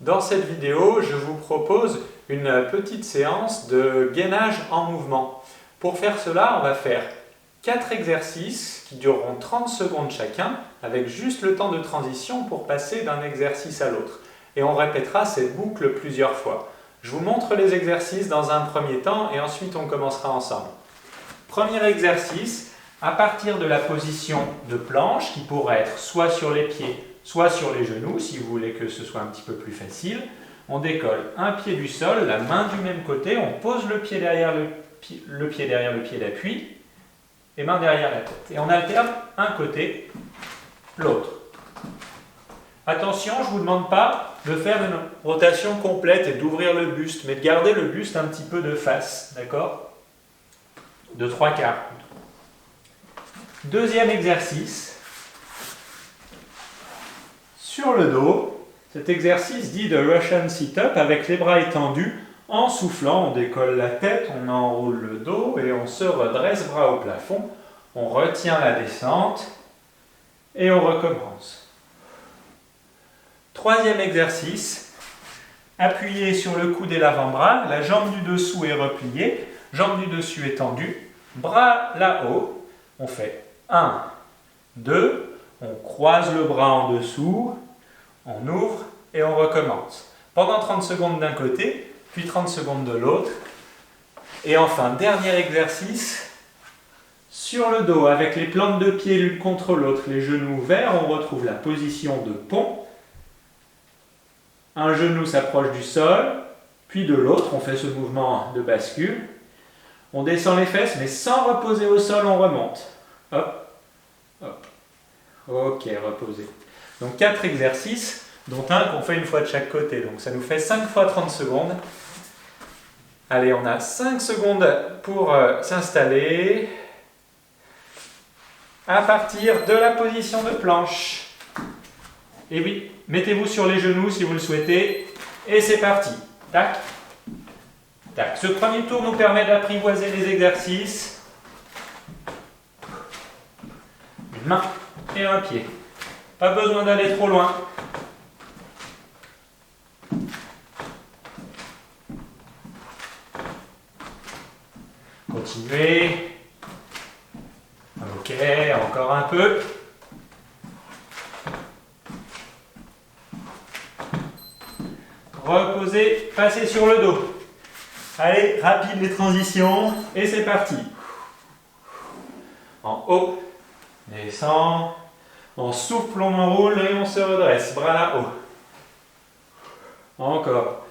Dans cette vidéo, je vous propose une petite séance de gainage en mouvement. Pour faire cela, on va faire 4 exercices qui dureront 30 secondes chacun, avec juste le temps de transition pour passer d'un exercice à l'autre. Et on répétera cette boucle plusieurs fois. Je vous montre les exercices dans un premier temps et ensuite on commencera ensemble. Premier exercice, à partir de la position de planche, qui pourrait être soit sur les pieds, soit sur les genoux, si vous voulez que ce soit un petit peu plus facile. On décolle un pied du sol, la main du même côté, on pose le pied derrière le pied d'appui, et main derrière la tête. Et on alterne un côté, l'autre. Attention, je ne vous demande pas de faire une rotation complète et d'ouvrir le buste, mais de garder le buste un petit peu de face, d'accord? De 3/4. Deuxième exercice. Sur le dos, cet exercice dit de Russian sit-up avec les bras étendus. En soufflant, on décolle la tête, on enroule le dos et on se redresse bras au plafond. On retient la descente et on recommence. Troisième exercice, appuyé sur le coude et l'avant-bras, la jambe du dessous est repliée, jambe du dessus est tendue, bras là-haut. On fait 1, 2, on croise le bras en dessous, on ouvre et on recommence. Pendant 30 secondes d'un côté, puis 30 secondes de l'autre. Et enfin, dernier exercice, sur le dos, avec les plantes de pied l'une contre l'autre, les genoux ouverts, on retrouve la position de pont. Un genou s'approche du sol, puis de l'autre, on fait ce mouvement de bascule. On descend les fesses, mais sans reposer au sol, on remonte. Hop, hop. Ok, reposez. Donc 4 exercices, dont un qu'on fait une fois de chaque côté. Donc ça nous fait 5 fois 30 secondes. Allez, on a 5 secondes pour s'installer. À partir de la position de planche. Et oui, mettez-vous sur les genoux si vous le souhaitez. Et c'est parti. Tac, tac. Ce premier tour nous permet d'apprivoiser les exercices. Une main et un pied. Pas besoin d'aller trop loin. Continuez. Ok, encore un peu. Reposez, passez sur le dos. Allez, rapide les transitions. Et c'est parti. En haut, descend. On souffle, on enroule et on se redresse. Bras là-haut. Encore.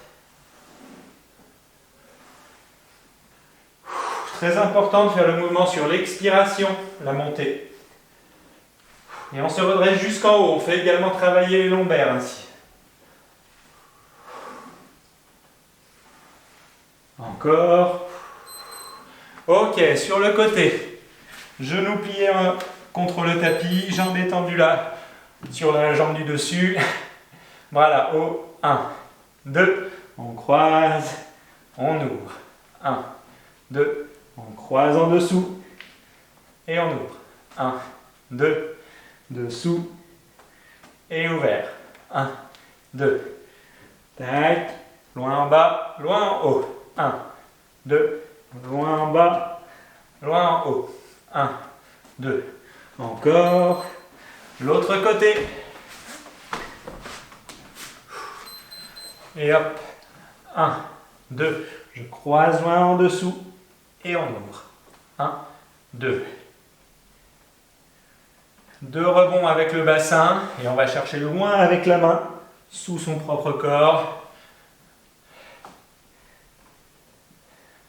Très important de faire le mouvement sur l'expiration, la montée. Et on se redresse jusqu'en haut. On fait également travailler les lombaires ainsi. Encore. Ok, sur le côté. Genoux pliés contre le tapis, jambes étendues là, sur la jambe du dessus. Bras là-haut. 1, 2, on croise, on ouvre. 1, 2, on croise en dessous et on ouvre. 1, 2, dessous et ouvert. 1, 2, tac, loin en bas, loin en haut. 1, 2, loin en bas, loin en haut. 1, 2, encore. L'autre côté. Et hop. 1, 2, je croise loin en dessous et on ouvre. 1, 2. 2 rebonds avec le bassin et on va chercher loin avec la main sous son propre corps.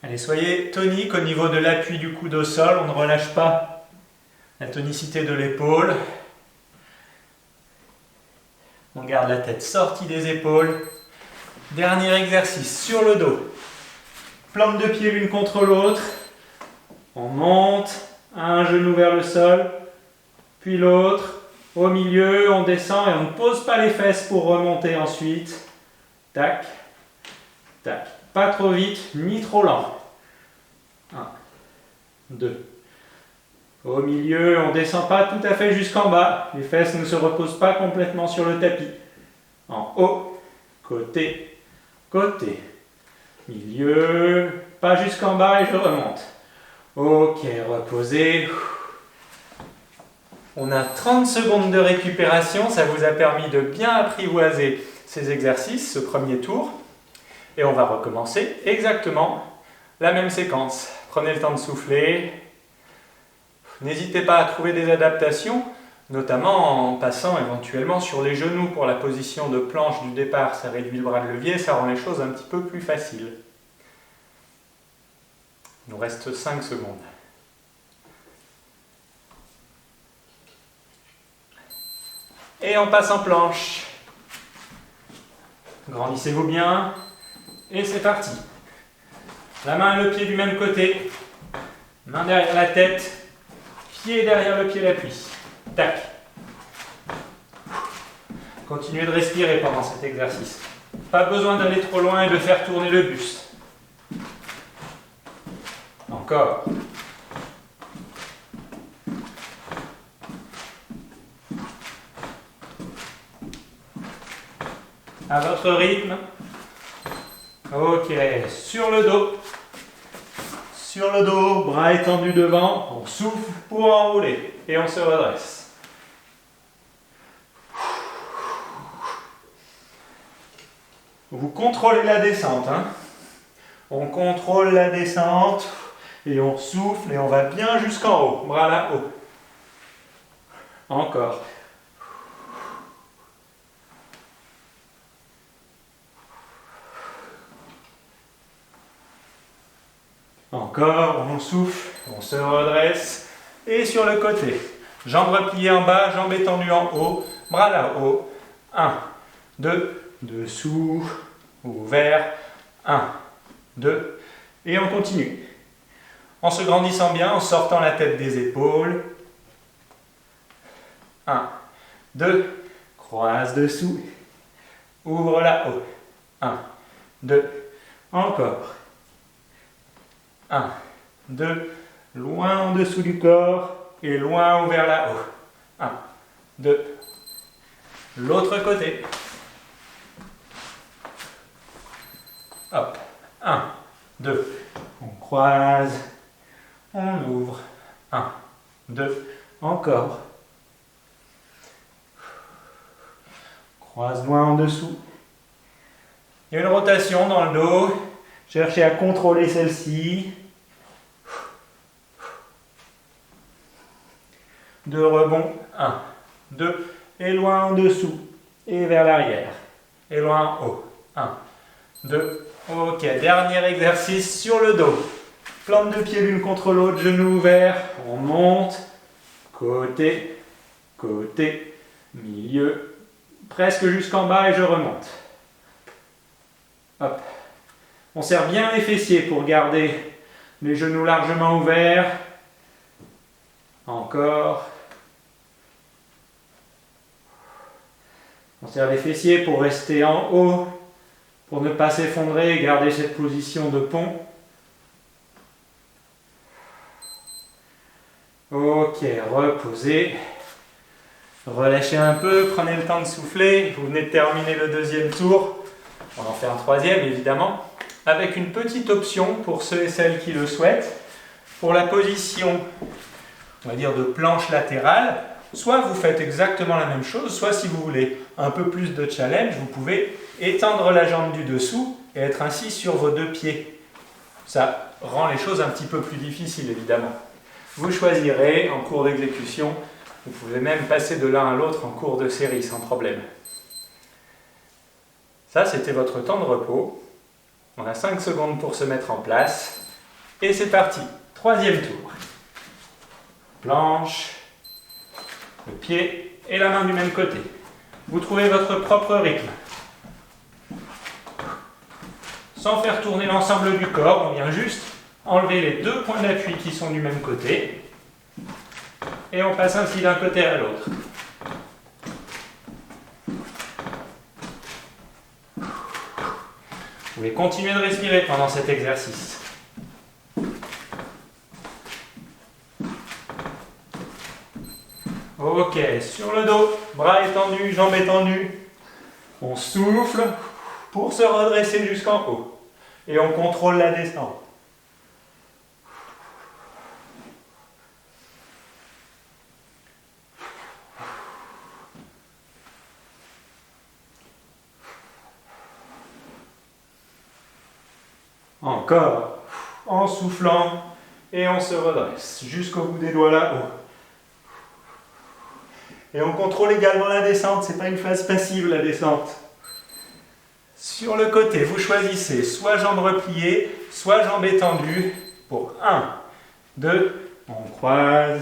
Allez, soyez tonique au niveau de l'appui du coude au sol, on ne relâche pas la tonicité de l'épaule. On garde la tête sortie des épaules. Dernier exercice sur le dos. Plante de pied l'une contre l'autre. On monte, un genou vers le sol, puis l'autre. Au milieu, on descend et on ne pose pas les fesses pour remonter ensuite. Tac, tac. Pas trop vite, ni trop lent. 1, 2. Au milieu, on ne descend pas tout à fait jusqu'en bas. Les fesses ne se reposent pas complètement sur le tapis. En haut, côté, côté, milieu, pas jusqu'en bas et je remonte. Ok, reposez. On a 30 secondes de récupération, ça vous a permis de bien apprivoiser ces exercices, ce premier tour. Et on va recommencer exactement la même séquence. Prenez le temps de souffler. N'hésitez pas à trouver des adaptations, notamment en passant éventuellement sur les genoux pour la position de planche du départ. Ça réduit le bras de levier, ça rend les choses un petit peu plus faciles. Il nous reste 5 secondes. Et on passe en planche. Grandissez-vous bien. Et c'est parti. La main et le pied du même côté. Main derrière la tête. Pied derrière le pied d'appui. Tac. Continuez de respirer pendant cet exercice. Pas besoin d'aller trop loin et de faire tourner le buste. Encore. À votre rythme. Ok, sur le dos. Sur le dos, bras étendus devant. On souffle pour enrouler et on se redresse. Vous contrôlez la descente. Hein. On contrôle la descente et on souffle et on va bien jusqu'en haut. Bras là-haut. Encore. Encore, on souffle, on se redresse. Et sur le côté. Jambes repliées en bas, jambes étendues en haut. Bras là-haut. 1, 2, dessous, ouvert. 1, 2. Et on continue. En se grandissant bien, en sortant la tête des épaules. 1, 2. Croise dessous. Ouvre là-haut. 1, 2. Encore. 1, 2, loin en dessous du corps et loin ouvert là-haut. 1, 2, l'autre côté. Hop, 1, 2, on croise, on ouvre. 1, 2, encore. Croise loin en dessous. Il y a une rotation dans le dos. Cherchez à contrôler celle-ci. 2 rebonds. 1, 2. Et loin en dessous. Et vers l'arrière. Et loin en haut. 1, 2. Ok, dernier exercice sur le dos. Plante de pied l'une contre l'autre, genoux ouverts. On monte. Côté, côté, milieu. Presque jusqu'en bas et je remonte. Hop. On serre bien les fessiers pour garder les genoux largement ouverts. Encore. On serre les fessiers pour rester en haut, pour ne pas s'effondrer et garder cette position de pont. Ok, reposez. Relâchez un peu, prenez le temps de souffler. Vous venez de terminer le deuxième tour. On en fait un troisième évidemment. Avec une petite option pour ceux et celles qui le souhaitent. Pour la position, on va dire, de planche latérale, soit vous faites exactement la même chose, soit si vous voulez un peu plus de challenge, vous pouvez étendre la jambe du dessous et être ainsi sur vos 2 pieds. Ça rend les choses un petit peu plus difficiles évidemment. Vous choisirez en cours d'exécution, vous pouvez même passer de l'un à l'autre en cours de série sans problème. Ça, c'était votre temps de repos. On a 5 secondes pour se mettre en place. Et c'est parti. Troisième tour. Planche, le pied et la main du même côté. Vous trouvez votre propre rythme. Sans faire tourner l'ensemble du corps, on vient juste enlever les 2 points d'appui qui sont du même côté. Et on passe ainsi d'un côté à l'autre. Vous pouvez continuer de respirer pendant cet exercice. Ok, sur le dos, bras étendus, jambes étendues. On souffle, pour se redresser jusqu'en haut. Et on contrôle la descente. Encore, en soufflant, et on se redresse jusqu'au bout des doigts là-haut. Et on contrôle également la descente, c'est pas une phase passive la descente. Sur le côté, vous choisissez soit jambes repliées, soit jambes étendues pour 1, 2, on croise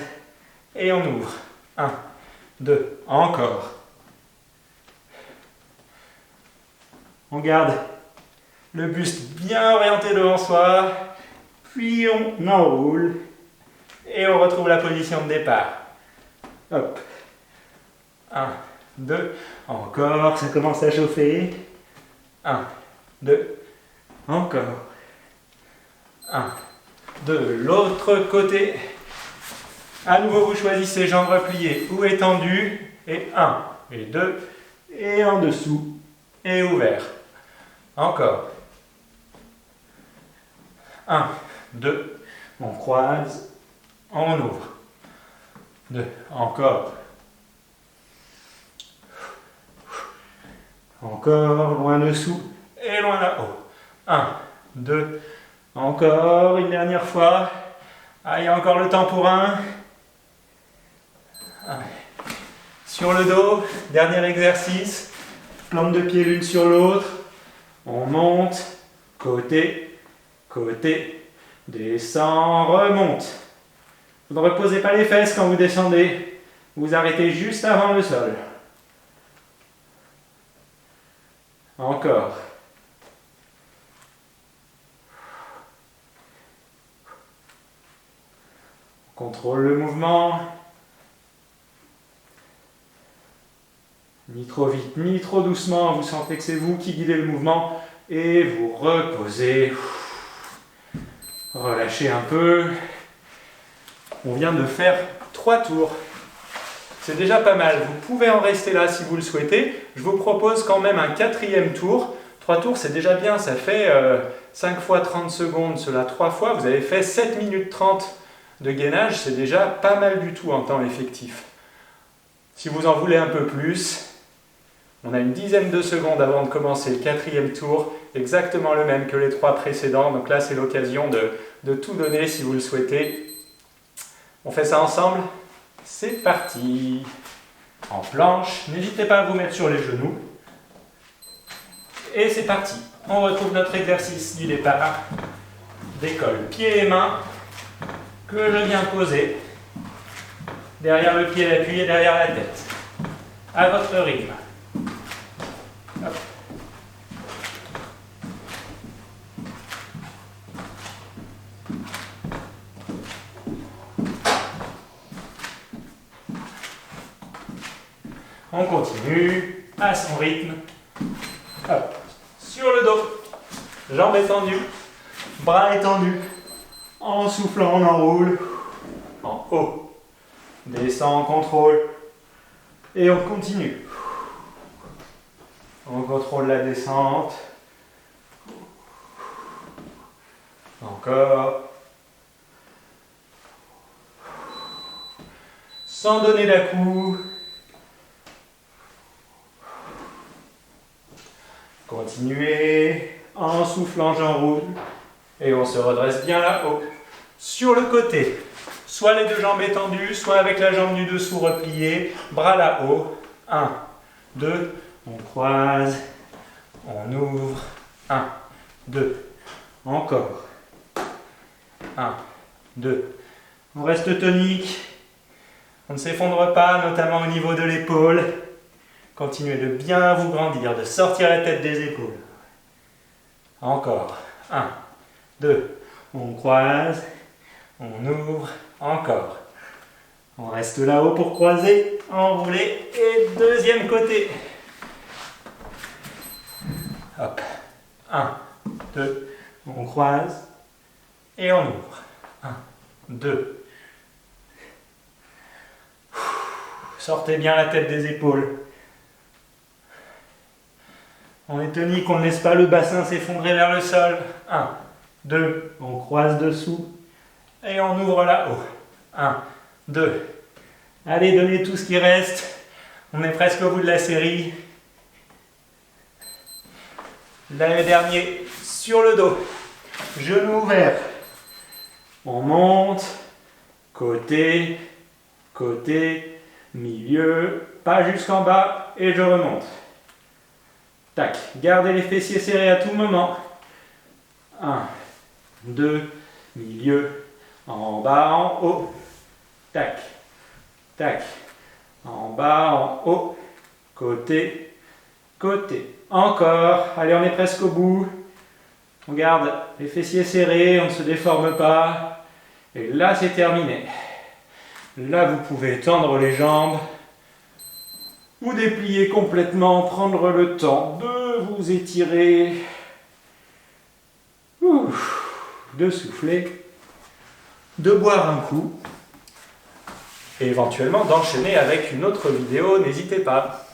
et on ouvre. 1, 2, encore. On garde le buste bien orienté devant soi, puis on enroule et on retrouve la position de départ. Hop. 1, 2, encore, ça commence à chauffer. 1, 2, encore. 1, 2, l'autre côté. À nouveau, vous choisissez jambes repliées ou étendues. Et 1, et 2, et en dessous, et ouvert. Encore. 1, 2, on croise, on ouvre. 2, encore. Encore, loin dessous et loin là-haut. 1, 2, encore, une dernière fois. Ah, il y a encore le temps pour un. Sur le dos, dernier exercice. Plante de pied l'une sur l'autre. On monte, côté, côté, descend, remonte. Vous ne reposez pas les fesses quand vous descendez. Vous arrêtez juste avant le sol. Encore. Contrôle le mouvement. Ni trop vite, ni trop doucement. Vous sentez que c'est vous qui guidez le mouvement. Et vous reposez. Relâchez un peu. On vient de faire 3 tours. C'est déjà pas mal. Vous pouvez en rester là si vous le souhaitez. Je vous propose quand même un 4e tour. 3 tours, c'est déjà bien. Ça fait 5 fois 30 secondes. Cela 3 fois. Vous avez fait 7 minutes 30 de gainage. C'est déjà pas mal du tout en temps effectif. Si vous en voulez un peu plus, on a une dizaine de secondes avant de commencer le 4e tour. Exactement le même que les 3 précédents. Donc là, c'est l'occasion de tout donner si vous le souhaitez. On fait ça ensemble ? C'est parti. En planche, n'hésitez pas à vous mettre sur les genoux. Et c'est parti. On retrouve notre exercice du départ. Décolle pieds et mains que je viens poser. Derrière le pied, l'appui et derrière la tête. À votre rythme. Hop. On continue à son rythme. Hop. Sur le dos, jambes étendues, bras étendus. En soufflant, on enroule. En haut. Descend, on contrôle. Et on continue. On contrôle la descente. Encore. Sans donner d'à-coups. Continuez en soufflant, j'enroule. Et on se redresse bien là-haut. Sur le côté, soit les 2 jambes étendues, soit avec la jambe du dessous repliée. Bras là-haut. 1, 2, on croise. On ouvre. 1, 2, encore. 1, 2. On reste tonique. On ne s'effondre pas, notamment au niveau de l'épaule. Continuez de bien vous grandir, de sortir la tête des épaules. Encore. 1, 2. On croise. On ouvre. Encore. On reste là-haut pour croiser, enrouler. Et 2e côté. Hop. 1, 2. On croise. Et on ouvre. 1, 2. Sortez bien la tête des épaules. On est tonique, on ne laisse pas le bassin s'effondrer vers le sol. 1, 2, on croise dessous. Et on ouvre là-haut. 1, 2. Allez, donnez tout ce qui reste. On est presque au bout de la série. Le dernier, sur le dos. Genou ouvert. On monte. Côté, côté, milieu. Pas jusqu'en bas. Et je remonte. Tac. Gardez les fessiers serrés à tout moment. 1, 2, milieu. En bas, en haut. Tac. Tac. En bas, en haut. Côté, côté. Encore. Allez, on est presque au bout. On garde les fessiers serrés, on ne se déforme pas. Et là, c'est terminé. Là, vous pouvez tendre les jambes. Vous déplier complètement, prendre le temps de vous étirer. De souffler. De boire un coup. Et éventuellement d'enchaîner avec une autre vidéo, n'hésitez pas.